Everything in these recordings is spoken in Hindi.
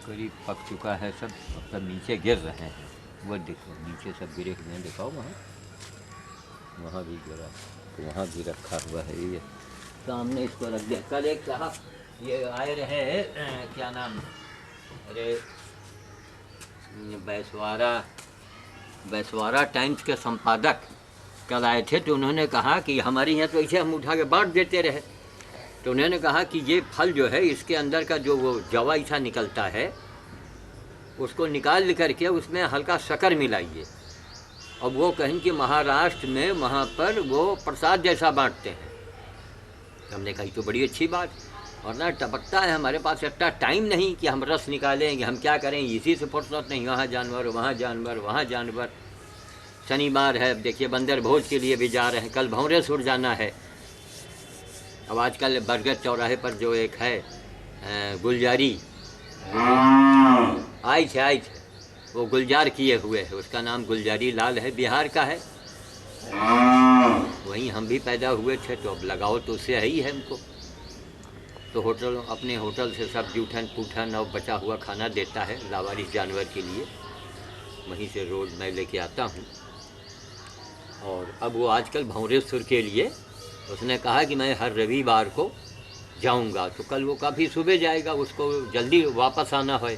करीब पक चुका है सब, सब नीचे गिर रहे हैं। वो देखो नीचे सब गिरे हुए हैं, दिखाओ वहाँ, वहाँ भी गिरा, तो वहाँ भी रखा हुआ है। ये सामने इसको रख दिया। कल एक साहब ये आए रहे, क्या नाम, अरे बैसवारा टाइम्स के संपादक कल आए थे, तो उन्होंने कहा कि हमारे यहाँ तो ऐसे हम उठा के बांट देते रहे। तो उन्होंने कहा कि ये फल जो है इसके अंदर का जो वो जवा ऐसा निकलता है, उसको निकाल करके उसमें हल्का शक्कर मिलाइए। अब वो कहें कि महाराष्ट्र में वहाँ पर वो प्रसाद जैसा बांटते हैं। हमने कही तो बड़ी अच्छी बात, और ना टपकता है, हमारे पास इतना टाइम नहीं कि हम रस निकालेंगे, हम क्या करें, इसी से फुर्सत नहीं, वहाँ जानवर वहाँ जानवर वहाँ जानवर। शनिवार है, देखिए बंदर भोज के लिए भी जा रहे हैं, कल भंवरेश्वर जाना है। अब आजकल बरगद चौराहे पर जो एक है गुलजारी आई थे, वो गुलजार किए हुए है, उसका नाम गुलजारी लाल है, बिहार का है। वहीं हम भी पैदा हुए थे, तो अब लगाओ तो उससे ही है हमको। तो होटल, अपने होटल से सब जूठन पूठन और बचा हुआ खाना देता है लावारिस जानवर के लिए, वहीं से रोज़ मैं लेके आता हूँ। और अब वो आजकल भंवरेश्वर के लिए उसने कहा कि मैं हर रविवार को जाऊंगा, तो कल वो काफ़ी सुबह जाएगा, उसको जल्दी वापस आना है,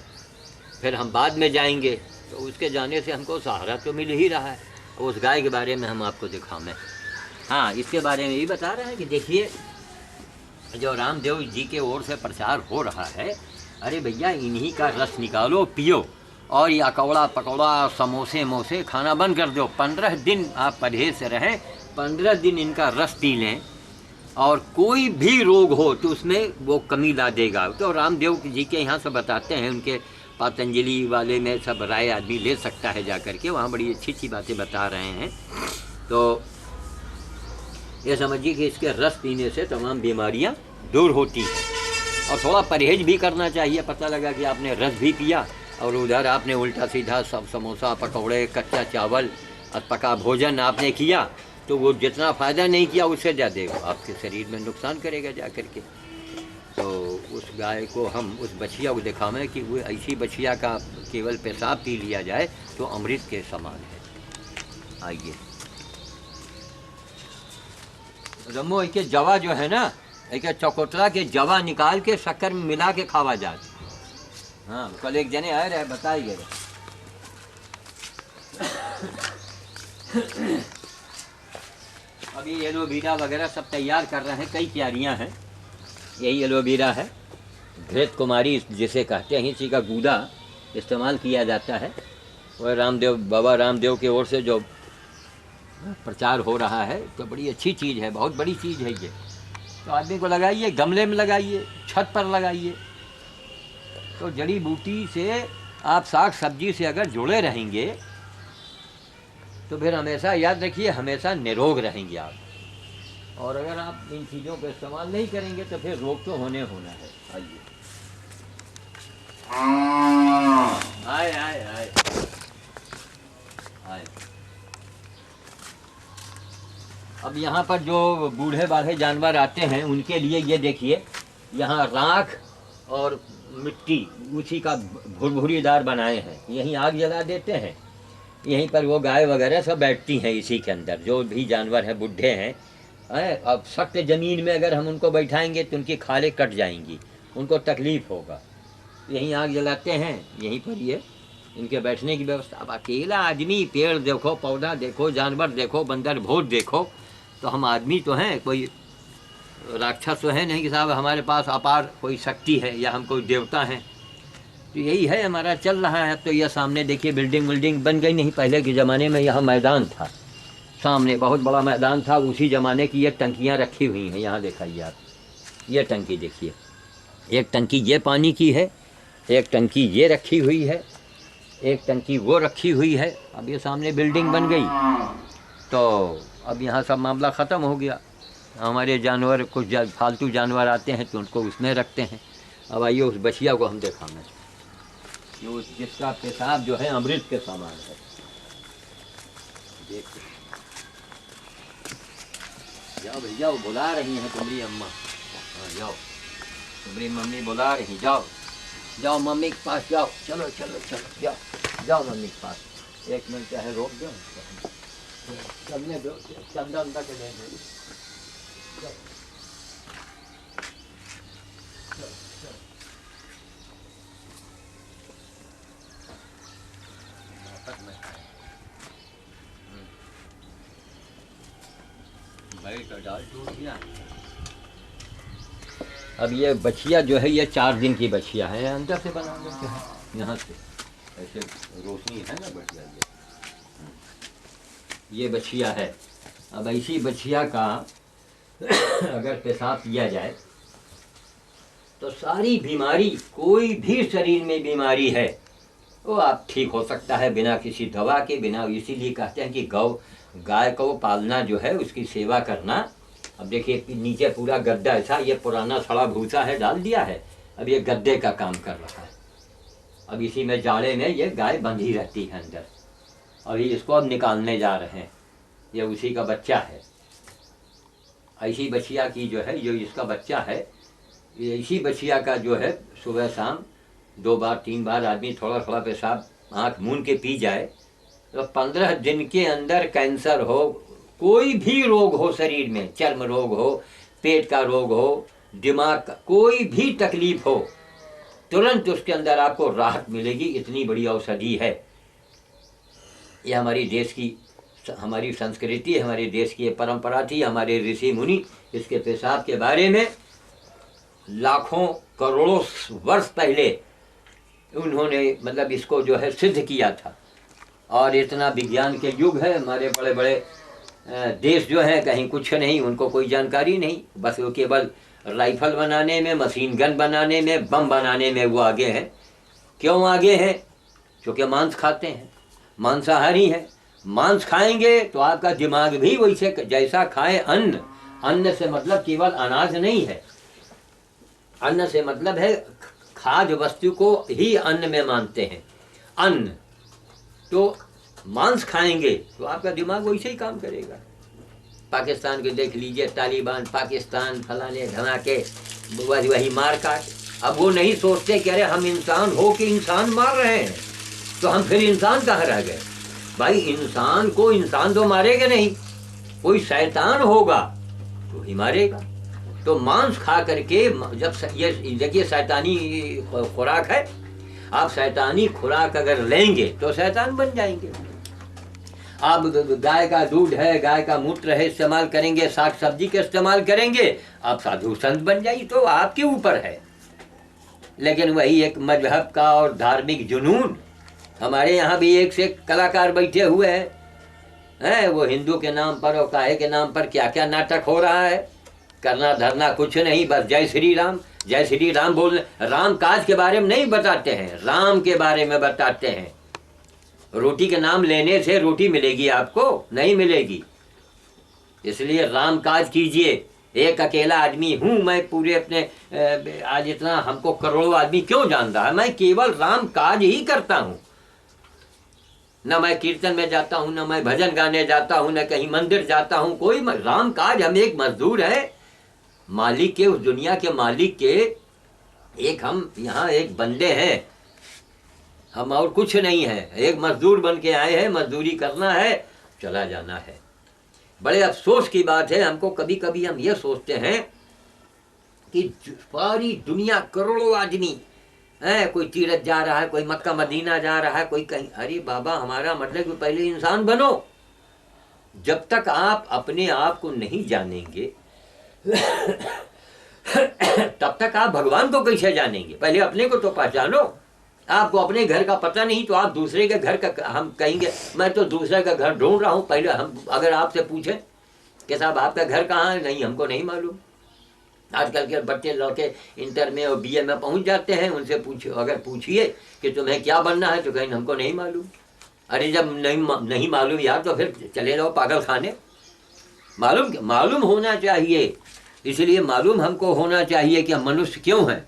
फिर हम बाद में जाएंगे, तो उसके जाने से हमको सहारा तो मिल ही रहा है। उस गाय के बारे में हम आपको दिखाएं। हाँ, इसके बारे में भी बता रहे हैं कि देखिए जो रामदेव जी के ओर से प्रचार हो रहा है, अरे भैया इन्हीं का रस निकालो पियो, और या कौड़ा पकौड़ा समोसे मोसे खाना बंद कर दो। 15 दिन आप परहेज से रहें, 15 दिन इनका रस पी लें, और कोई भी रोग हो तो उसमें वो कमी ला देगा। तो रामदेव जी के यहाँ से बताते हैं, उनके पतंजलि वाले में सब राय आदमी ले सकता है जा कर के, वहाँ बड़ी अच्छी अच्छी बातें बता रहे हैं। तो ये समझिए कि इसके रस पीने से तमाम बीमारियां दूर होती हैं, और थोड़ा परहेज भी करना चाहिए। पता लगा कि आपने रस भी पिया और उधर आपने उल्टा सीधा सब समोसा पकौड़े कच्चा चावल और पका भोजन आपने किया, तो वो जितना फ़ायदा नहीं किया उससे ज़्यादा आपके शरीर में नुकसान करेगा जा कर के। तो उस गाय को हम, उस बछिया को दिखावें कि वो ऐसी बछिया का केवल पेशाब पी लिया जाए तो अमृत के समान है। आइए रमो, एक जवा जो है ना, एक चकोतरा के जवा निकाल के शक्कर में मिला के खावा जाए। हाँ, कल एक जने आए रहे, बताए गए। अभी एलोवेरा वगैरह सब तैयार कर रहे हैं, कई क्यारियाँ हैं। यही एलोवेरा है, घृत कुमारी जिसे कहते हैं, इसी का गूदा इस्तेमाल किया जाता है। वह रामदेव, बाबा रामदेव की ओर से जो प्रचार हो रहा है, तो बड़ी अच्छी चीज़ है, बहुत बड़ी चीज़ है ये। तो आदमी को लगाइए, गमले में लगाइए, छत पर लगाइए। तो जड़ी बूटी से आप साग सब्जी से अगर जुड़े रहेंगे तो फिर हमेशा याद रखिए, हमेशा निरोग रहेंगे आप। और अगर आप इन चीज़ों का इस्तेमाल नहीं करेंगे तो फिर रोग तो होने होना है। आइए, आए आए आए आए। अब यहाँ पर जो बूढ़े बाढ़े जानवर आते हैं उनके लिए ये देखिए, यहाँ राख और मिट्टी उसी का भुरभुरीदार बनाए हैं, यहीं आग जला देते हैं, यहीं पर वो गाय वगैरह सब बैठती हैं इसी के अंदर। जो भी जानवर हैं बूढ़े हैं, अब सख्त ज़मीन में अगर हम उनको बैठाएंगे तो उनकी खालें कट जाएंगी, उनको तकलीफ़ होगा। यहीं आग जलाते हैं, यहीं पर ये इनके बैठने की व्यवस्था। अब अकेला आदमी, पेड़ देखो, पौधा देखो, जानवर देखो, बंदर भोज देखो, तो हम आदमी तो हैं, कोई राक्षस तो है नहीं कि साहब हमारे पास अपार कोई शक्ति है या हम कोई देवता हैं। तो यही है हमारा चल रहा है। तो यह सामने देखिए बिल्डिंग बन गई नहीं, पहले के ज़माने में यहाँ मैदान था, सामने बहुत बड़ा मैदान था, उसी ज़माने की ये टंकियाँ रखी हुई हैं। यहाँ दिखाइए आप, ये टंकी देखिए, एक टंकी ये पानी की है, एक टंकी ये रखी हुई है, एक टंकी वो रखी हुई है। अब ये सामने बिल्डिंग बन गई, तो अब यहाँ सब मामला ख़त्म हो गया। हमारे जानवर, कुछ फालतू जानवर आते हैं तो उनको उसमें रखते हैं। अब आइए उस बछिया को हम दिखाना, जो जिसका पेशाब जो है अमृत के समान है। देखिए, जाओ भैया, वो बुला रही हैं तुम्हारी अम्मा। हाँ जाओ, तुम्हारी मम्मी बुला रही, जाओ जाओ मम्मी के पास जाओ, चलो चलो चलो जाओ जाओ मम्मी के पास। 1 मिनट चाहे रोक दो, चलने दो, चंदा उंदा के ले दो। भाई का डाल टूट गया। अब ये बछिया जो है ये 4 दिन की बछिया है, अंदर से बना लेते हैं यहाँ से, ऐसे रोशनी है ना बछिया ये बछिया है। अब ऐसी बछिया का अगर पेशाब पिया जाए तो सारी बीमारी, कोई भी शरीर में बीमारी है वो आप ठीक हो सकता है बिना किसी दवा के, बिना। इसीलिए कहते हैं कि गाय को पालना जो है, उसकी सेवा करना। अब देखिए नीचे पूरा गद्दा ऐसा, ये पुराना सड़ा भूसा है डाल दिया है, अब ये गद्दे का काम कर रहा है। अब इसी में जाड़े में ये गाय बंधी रहती है अंदर, और इसको अब निकालने जा रहे हैं। ये उसी का बच्चा है, ऐसी बछिया की जो है, जो इसका बच्चा है, ये इसी बछिया का जो है सुबह शाम 2 बार 3 बार आदमी थोड़ा थोड़ा पेशाब आँख मूंद के पी जाए तो 15 दिन के अंदर कैंसर हो, कोई भी रोग हो शरीर में, चर्म रोग हो, पेट का रोग हो, दिमाग का कोई भी तकलीफ हो, तुरंत उसके अंदर आपको राहत मिलेगी। इतनी बड़ी औषधि है। ये हमारी देश की, हमारी संस्कृति, हमारे देश की परंपरा थी। हमारे ऋषि मुनि इसके पेशाब के बारे में लाखों करोड़ों वर्ष पहले उन्होंने मतलब इसको जो है सिद्ध किया था। और इतना विज्ञान के युग है, हमारे बड़े बड़े देश जो हैं कहीं कुछ नहीं, उनको कोई जानकारी नहीं, बस वो केवल राइफल बनाने में, मशीन गन बनाने में, बम बनाने में वो आगे हैं। क्यों आगे हैं? क्योंकि मांस खाते हैं, मांसाहारी हैं। मांस खाएंगे तो आपका दिमाग भी वैसे जैसा खाए अन्न। अन्न से मतलब केवल अनाज नहीं है, अन्न से मतलब है खाद्य वस्तु को ही अन्न में मानते हैं। अन्न तो मांस खाएंगे तो आपका दिमाग वैसे ही काम करेगा। पाकिस्तान के देख लीजिए, तालिबान, पाकिस्तान, फलाने धमाके, वही मार काट। अब वो नहीं सोचते कि अरे हम इंसान हो कि इंसान मार रहे हैं, तो हम फिर इंसान कहाँ रह गए? भाई इंसान को इंसान तो मारेगा नहीं, कोई शैतान होगा तो ही मारेगा। तो मांस खा करके जब ये देखिए शैतानी खुराक है, आप शैतानी खुराक अगर लेंगे तो शैतान बन जाएंगे। आप गाय का दूध है, गाय का मूत्र है इस्तेमाल करेंगे, साग सब्जी का इस्तेमाल करेंगे, आप साधु संत बन जाइए, तो आपके ऊपर है। लेकिन वही एक मजहब का और धार्मिक जुनून, हमारे यहाँ भी एक से एक कलाकार बैठे हुए हैं, वो हिंदू के नाम पर और काहे के नाम पर क्या क्या नाटक हो रहा है। करना धरना कुछ नहीं, बस जय श्री राम, जय श्री राम बोलने। राम काज के बारे में नहीं बताते हैं, राम के बारे में बताते हैं। रोटी के नाम लेने से रोटी मिलेगी आपको? नहीं मिलेगी। इसलिए राम काज कीजिए। एक अकेला आदमी हूं मैं, पूरे अपने आज इतना हमको करोड़ों आदमी क्यों जानता है? मैं केवल राम काज ही करता हूं। न मैं कीर्तन में जाता हूं, न मैं भजन गाने जाता हूं, न कहीं मंदिर जाता हूं, कोई राम काज। हम एक मजदूर है मालिक के, उस दुनिया के मालिक के एक हम यहाँ एक बंदे हैं, हम और कुछ नहीं है। एक मजदूर बन के आए हैं, मजदूरी करना है, चला जाना है। बड़े अफसोस की बात है, हमको कभी कभी हम ये सोचते हैं कि सारी दुनिया करोड़ों आदमी है, कोई तीरथ जा रहा है, कोई मक्का मदीना जा रहा है, कोई कहीं। अरे बाबा, हमारा मतलब कि पहले इंसान बनो। जब तक आप अपने आप को नहीं जानेंगे तब तक आप भगवान को कैसे जानेंगे? पहले अपने को तो पहचानो। आपको अपने घर का पता नहीं तो आप दूसरे के घर का, हम कहेंगे मैं तो दूसरे का घर ढूंढ रहा हूँ। पहले हम अगर आपसे पूछें कि साहब आपका घर कहाँ है, नहीं हमको नहीं मालूम। आजकल के बच्चे लड़के इंटर में और बीए में पहुंच जाते हैं, उनसे अगर पूछिए कि तुम्हें क्या बनना है तो कहीं हमको नहीं मालूम। अरे जब नहीं मालूम यार तो फिर चले जाओ पागल खाने। मालूम होना चाहिए। इसलिए मालूम हमको होना चाहिए कि हम मनुष्य क्यों हैं,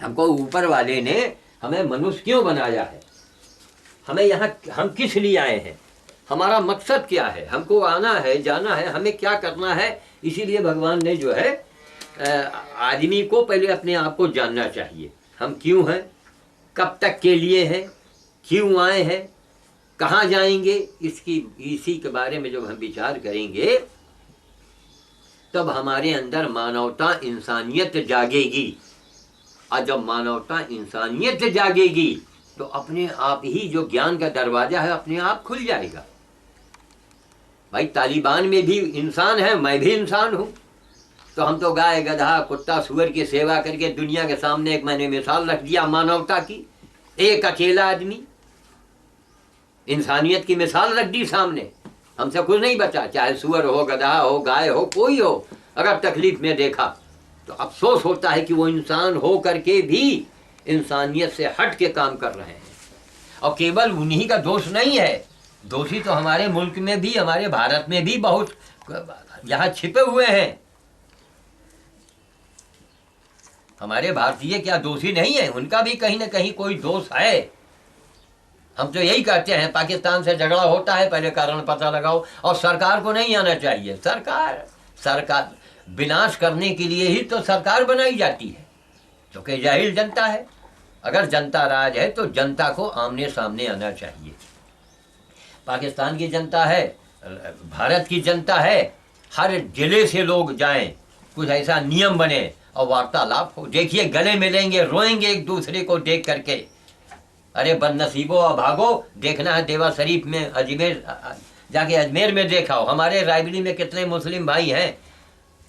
हमको ऊपर वाले ने हमें मनुष्य क्यों बनाया है, हमें यहाँ हम किस लिए आए हैं, हमारा मकसद क्या है, हमको आना है जाना है, हमें क्या करना है। इसीलिए भगवान ने जो है आदमी को पहले अपने आप को जानना चाहिए। हम क्यों हैं, कब तक के लिए हैं, क्यों आए हैं, कहाँ जाएंगे, इसी के बारे में जब हम विचार करेंगे तब हमारे अंदर मानवता इंसानियत जागेगी। और जब मानवता इंसानियत जागेगी तो अपने आप ही जो ज्ञान का दरवाजा है अपने आप खुल जाएगा। भाई तालिबान में भी इंसान है, मैं भी इंसान हूँ, तो हम तो गाय गधा कुत्ता सुअर की सेवा करके दुनिया के सामने एक मैंने मिसाल रख दिया मानवता की। एक अकेला आदमी इंसानियत की मिसाल रख दी सामने, हमसे कुछ नहीं बचा, चाहे सुअर हो, गधा हो, गाय हो, कोई हो, अगर तकलीफ में देखा तो अफसोस होता है कि वो इंसान हो करके भी इंसानियत से हट के काम कर रहे हैं। और केवल उन्हीं का दोष नहीं है, दोषी तो हमारे मुल्क में भी, हमारे भारत में भी बहुत यहाँ छिपे हुए हैं। हमारे भारतीय क्या दोषी नहीं है, उनका भी कहीं ना कहीं कोई दोष है। हम तो यही कहते हैं, पाकिस्तान से झगड़ा होता है पहले कारण पता लगाओ, और सरकार को नहीं आना चाहिए। सरकार विनाश करने के लिए ही तो सरकार बनाई जाती है, क्योंकि जाहिल जनता है। अगर जनता राज है तो जनता को आमने सामने आना चाहिए। पाकिस्तान की जनता है, भारत की जनता है, हर जिले से लोग जाएं, कुछ ऐसा नियम बने और वार्तालाप हो। देखिए गले मिलेंगे, रोएंगे एक दूसरे को देख करके। अरे बदनसीबो और भागो, देखना है देवा शरीफ में, अजमेर जाके अजमेर में देखा हो, हमारे रायबरेली में कितने मुस्लिम भाई हैं।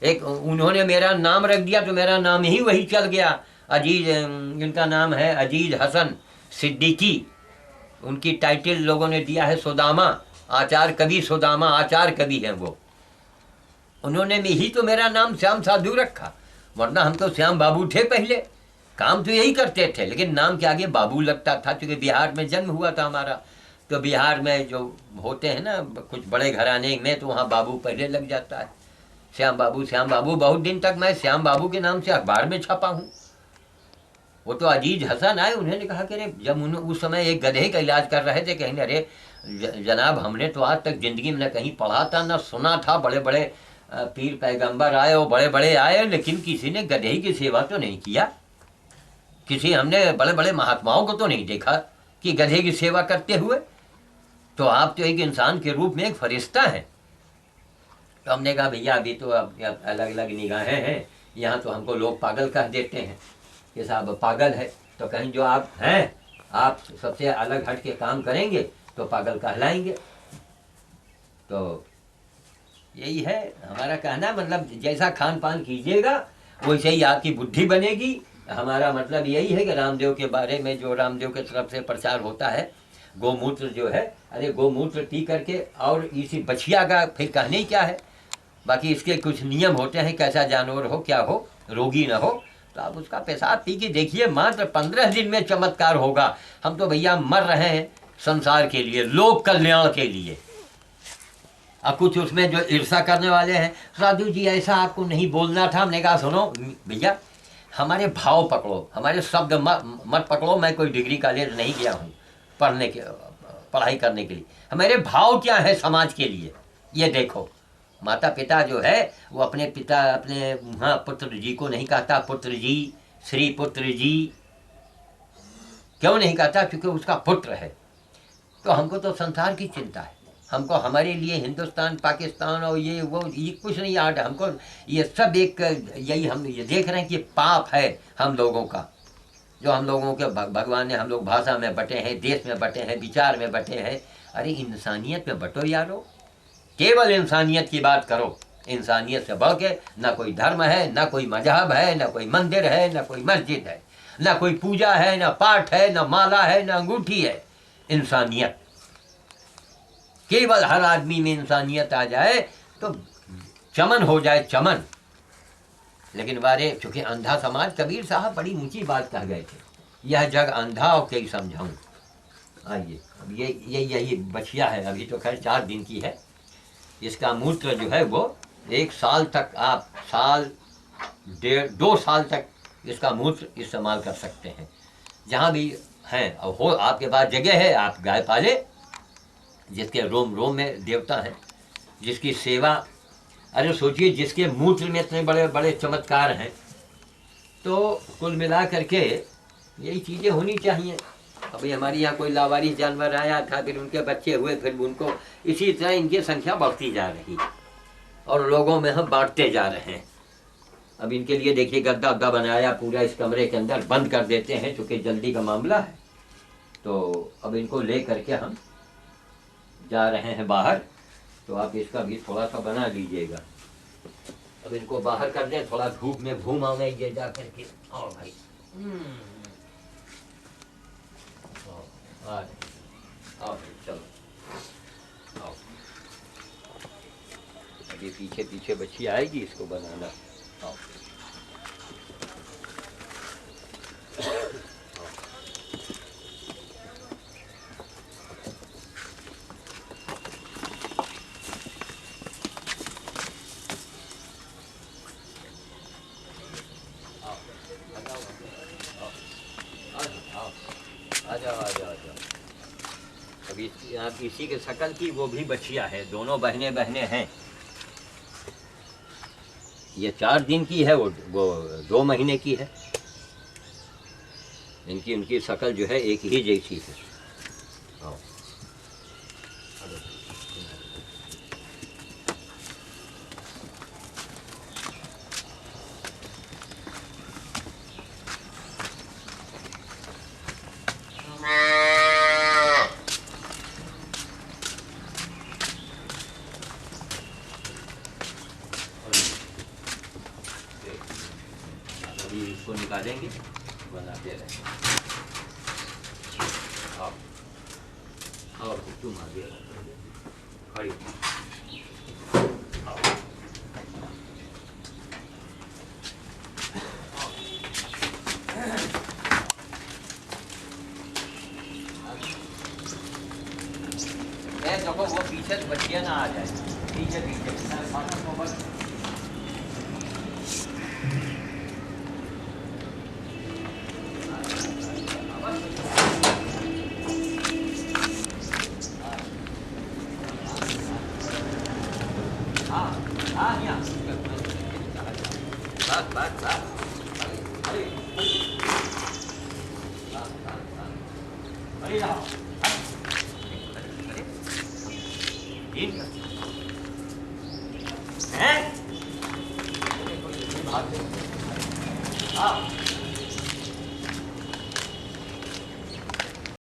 एक उन्होंने मेरा नाम रख दिया तो मेरा नाम ही वही चल गया। अजीज, जिनका नाम है अजीज हसन सिद्दीकी, उनकी टाइटल लोगों ने दिया है सुदामा, आचार कवि सुदामा, आचार कवि हैं वो। उन्होंने भी ही तो मेरा नाम श्याम साधु रखा, वरना हम तो श्याम बाबू थे पहले। काम तो यही करते थे, लेकिन नाम के आगे बाबू लगता था, क्योंकि बिहार में जन्म हुआ था हमारा। तो बिहार में जो होते हैं ना कुछ बड़े घराने में, तो वहाँ बाबू पहले लग जाता है। श्याम बाबू, श्याम बाबू, बहुत दिन तक मैं श्याम बाबू के नाम से अखबार में छपा हूँ। वो तो अजीज हसन आए, उन्होंने कहा कि अरे जब उस समय एक गधे का इलाज कर रहे थे, कहीं अरे जनाब हमने तो आज तक जिंदगी में न कहीं पढ़ा था न सुना था, बड़े बड़े पीर पैगंबर आए और बड़े बड़े आए, लेकिन किसी ने गधे की सेवा तो नहीं किया। किसी हमने बड़े बड़े महात्माओं को तो नहीं देखा कि गधे की सेवा करते हुए। तो आप तो एक इंसान के रूप में एक फरिश्ता हैं। तो हमने कहा भैया अभी तो अब अलग अलग निगाहें हैं, यहाँ तो हमको लोग पागल कह देते हैं कि साहब पागल है। तो कहीं जो आप हैं, आप सबसे अलग हट के काम करेंगे तो पागल कहलाएंगे। तो यही है हमारा कहना, मतलब जैसा खान पान कीजिएगा वैसे ही आपकी बुद्धि बनेगी। हमारा मतलब यही है कि रामदेव के बारे में जो रामदेव के तरफ से प्रचार होता है, गोमूत्र जो है, अरे गोमूत्र पी करके, और इसी बछिया का फिर कहने ही क्या है। बाकी इसके कुछ नियम होते हैं, कैसा जानवर हो, क्या हो, रोगी ना हो, तो आप उसका पेशाब पी के देखिए, मात्र 15 दिन में चमत्कार होगा। हम तो भैया मर रहे हैं संसार के लिए, लोक कल्याण के लिए। अब कुछ उसमें जो ईर्षा करने वाले हैं, साधु जी ऐसा आपको नहीं बोलना था। हमने कहा सुनो भैया, हमारे भाव पकड़ो, हमारे शब्द मत पकड़ो। मैं कोई डिग्री कॉलेज नहीं गया हूँ पढ़ाई करने के लिए। हमारे भाव क्या है समाज के लिए, ये देखो। माता पिता जो है वो अपने पिता, अपने पुत्र जी को नहीं कहता पुत्र जी, श्री पुत्र जी क्यों नहीं कहता? क्योंकि उसका पुत्र है। तो हमको तो संसार की चिंता है, हमको हमारे लिए हिंदुस्तान पाकिस्तान और ये वो ये कुछ नहीं याद है हमको। ये सब एक यही हम ये देख रहे हैं कि पाप है हम लोगों का, जो हम लोगों के भगवान ने, हम लोग भाषा में बटे हैं, देश में बटे हैं, विचार में बटे हैं। अरे इंसानियत में बटो यारो, केवल इंसानियत की बात करो। इंसानियत से बढ़ के ना कोई धर्म है, ना कोई मजहब है, ना कोई मंदिर है, ना कोई मस्जिद है, ना कोई पूजा है, ना पाठ है, ना माला है, ना अंगूठी है। इंसानियत, केवल हर आदमी में इंसानियत आ जाए तो चमन हो जाए, चमन। लेकिन बारे चूंकि अंधा समाज, कबीर साहब बड़ी ऊंची बात कह गए थे, यह जग अंधा और कई समझाऊं। आइए, अब ये यही बछिया है, अभी तो खैर 4 दिन की है। इसका मूत्र जो है वो 1 साल तक, आप साल 1.5-2 साल तक इसका मूत्र इस्तेमाल कर सकते हैं, जहाँ भी हैं। और हो आपके पास जगह है, आप गाय पाले, जिसके रोम रोम में देवता हैं, जिसकी सेवा, अरे सोचिए जिसके मूत्र में इतने बड़े बड़े चमत्कार हैं। तो कुल मिला करके यही चीज़ें होनी चाहिए। अभी हमारे यहाँ कोई लावारिस जानवर आया था, फिर उनके बच्चे हुए, फिर उनको इसी तरह इनकी संख्या बढ़ती जा रही है और लोगों में हम बांटते जा रहे हैं। अब इनके लिए देखिए गद्दा उद्दा बनाया पूरा, इस कमरे के अंदर बंद कर देते हैं क्योंकि जल्दी का मामला है। तो अब इनको ले करके हम जा रहे हैं बाहर, तो आप इसका भी थोड़ा सा बना लीजिएगा। अब इनको बाहर कर दें, थोड़ा धूप में घूम आवे ये जा करके। आओ भाई, आओ आओ भाई, चलो आओ। ये पीछे पीछे बच्ची आएगी, इसको बनाना। आओ आ जाओ आ जाओ आ जाओ। अभी आप इसी के शकल की वो भी बच्चियां है, दोनों बहने बहने हैं। ये 4 दिन की है, वो 2 महीने की है। इनकी उनकी शकल जो है एक ही जैसी है। आओ। अभी इसको निकालेंगे, बनाते रहें। आओ आओ तुम आगे खड़ी आओ। देखो वो पीछे बच्चियां ना आ जाए, पीछे पीछे बस बस बस। अरे